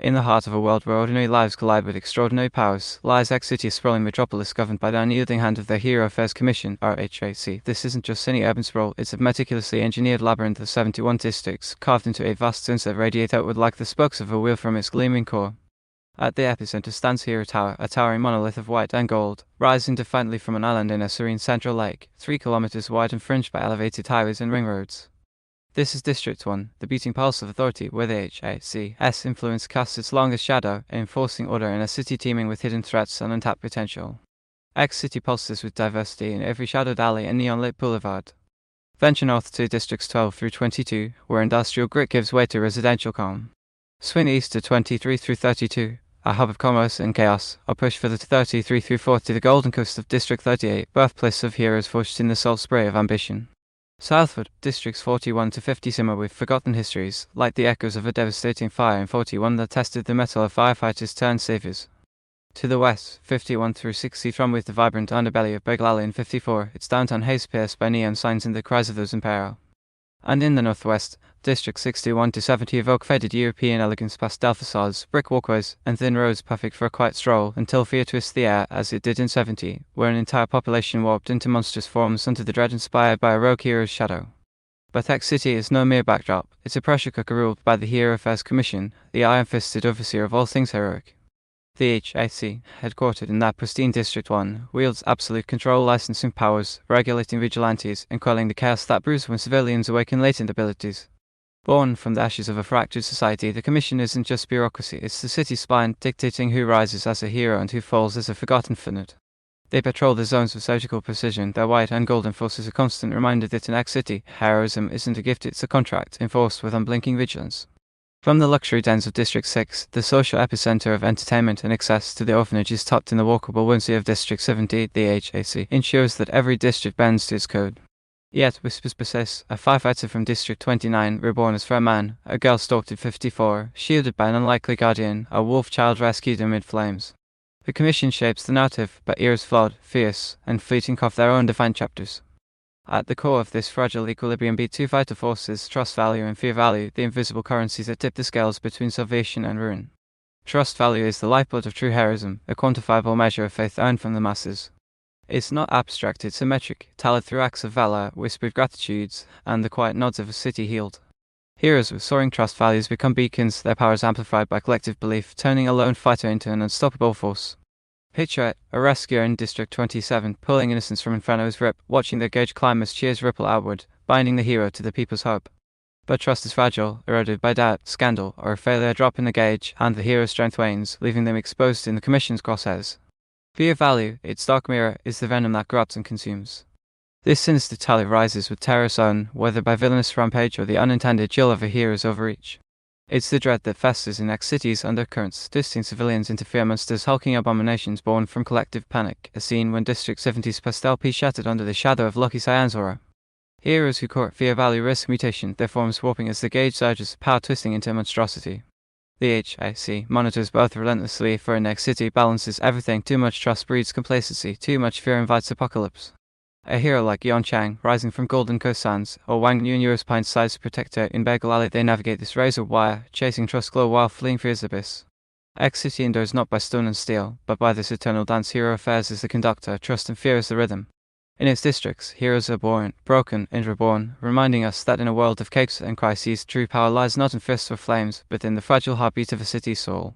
In the heart of a world where ordinary lives collide with extraordinary powers, lies H.A.C, a sprawling metropolis governed by the unyielding hand of the Hero Affairs Commission, or H.A.C. This isn't just any urban sprawl, it's a meticulously engineered labyrinth of 71 districts, carved into a vast sense that radiate outward like the spokes of a wheel from its gleaming core. At the epicenter stands Hero Tower, a towering monolith of white and gold, rising defiantly from an island in a serene central lake, 3 kilometers wide and fringed by elevated highways and ring roads. This is District 1, the beating pulse of authority, where the H.A.C.'s influence casts its longest shadow, enforcing order in a city teeming with hidden threats and untapped potential. X-City pulses with diversity in every shadowed alley and neon-lit boulevard. Venture north to Districts 12 through 22, where industrial grit gives way to residential calm. Swing east to 23 through 32, a hub of commerce and chaos, or push for the 33 through 40 to the golden coast of District 38, birthplace of heroes forged in the salt spray of ambition. Southward, Districts 41 to 50 simmer with forgotten histories, like the echoes of a devastating fire in 41 that tested the mettle of firefighters turned saviors. To the west, 51 through 60 thrum with the vibrant underbelly of Bagel Alley in 54, its downtown haze pierced by neon signs and the cries of those in peril. And in the northwest, Districts 61 to 70 evoke faded European elegance pastel facades, brick walkways, and thin roads perfect for a quiet stroll until fear twists the air as it did in 70, where an entire population warped into monstrous forms under the dread inspired by a rogue hero's shadow. But X-City is no mere backdrop, it's a pressure cooker ruled by the Hero Affairs Commission, the iron-fisted overseer of all things heroic. The H.A.C, headquartered in that pristine District 1, wields absolute control, licensing powers, regulating vigilantes, and quelling the chaos that brews when civilians awaken latent abilities. Born from the ashes of a fractured society, the Commission isn't just bureaucracy, it's the city's spine, dictating who rises as a hero and who falls as a forgotten footnote. They patrol the zones with surgical precision, their white and golden forces a constant reminder that in X-City, heroism isn't a gift, it's a contract, enforced with unblinking vigilance. From the luxury dens of District 6, the social epicenter of entertainment and excess, to the orphanages tucked in the walkable whimsy of District 70, the H.A.C ensures that every district bends to its code. Yet, whispers persist, a firefighter from District 29, reborn as fair man, a girl stalked at 54, shielded by an unlikely guardian, a wolf child rescued amid flames. The Commission shapes the narrative, but ears flawed, fierce, and fleeting off their own defined chapters. At the core of this fragile equilibrium beat two vital forces, trust value and fear value, the invisible currencies that tip the scales between salvation and ruin. Trust value is the lifeblood of true heroism, a quantifiable measure of faith earned from the masses. It's not abstract, it's symmetric, tallied through acts of valor, whispered gratitudes, and the quiet nods of a city healed. Heroes with soaring trust values become beacons, their powers amplified by collective belief, turning a lone fighter into an unstoppable force. Picture it, a rescuer in District 27, pulling innocents from Inferno's grip, watching their gauge climb as cheers ripple outward, binding the hero to the people's hope. But trust is fragile, eroded by doubt, scandal, or a failure drop in the gauge, and the hero's strength wanes, leaving them exposed in the Commission's crosshairs. Fear value, its dark mirror, is the venom that corrupts and consumes. This sinister tally rises with terror sown, whether by villainous rampage or the unintended chill of a hero's overreach. It's the dread that festers in X-City's undercurrents, twisting civilians into fear monsters, hulking abominations born from collective panic, a scene when District 70's pastel piece shattered under the shadow of Lucky Cyan's aura. Heroes who court fear value risk mutation, their forms warping as the gauge surges, power twisting into monstrosity. The H.A.C monitors both relentlessly, for in X-City balances everything. Too much trust breeds complacency, too much fear invites apocalypse. A hero like Yon Chang, rising from Golden Coast Sands, or Wang Yun Yu's pint-sized protector in Bagel Alley, they navigate this razor wire, chasing trust glow while fleeing fear's abyss. X-City endures not by stone and steel, but by this eternal dance. Hero Affairs is the conductor, trust and fear is the rhythm. In its districts, heroes are born, broken, and reborn, reminding us that in a world of chaos and crises, true power lies not in fists or flames, but in the fragile heartbeat of a city's soul.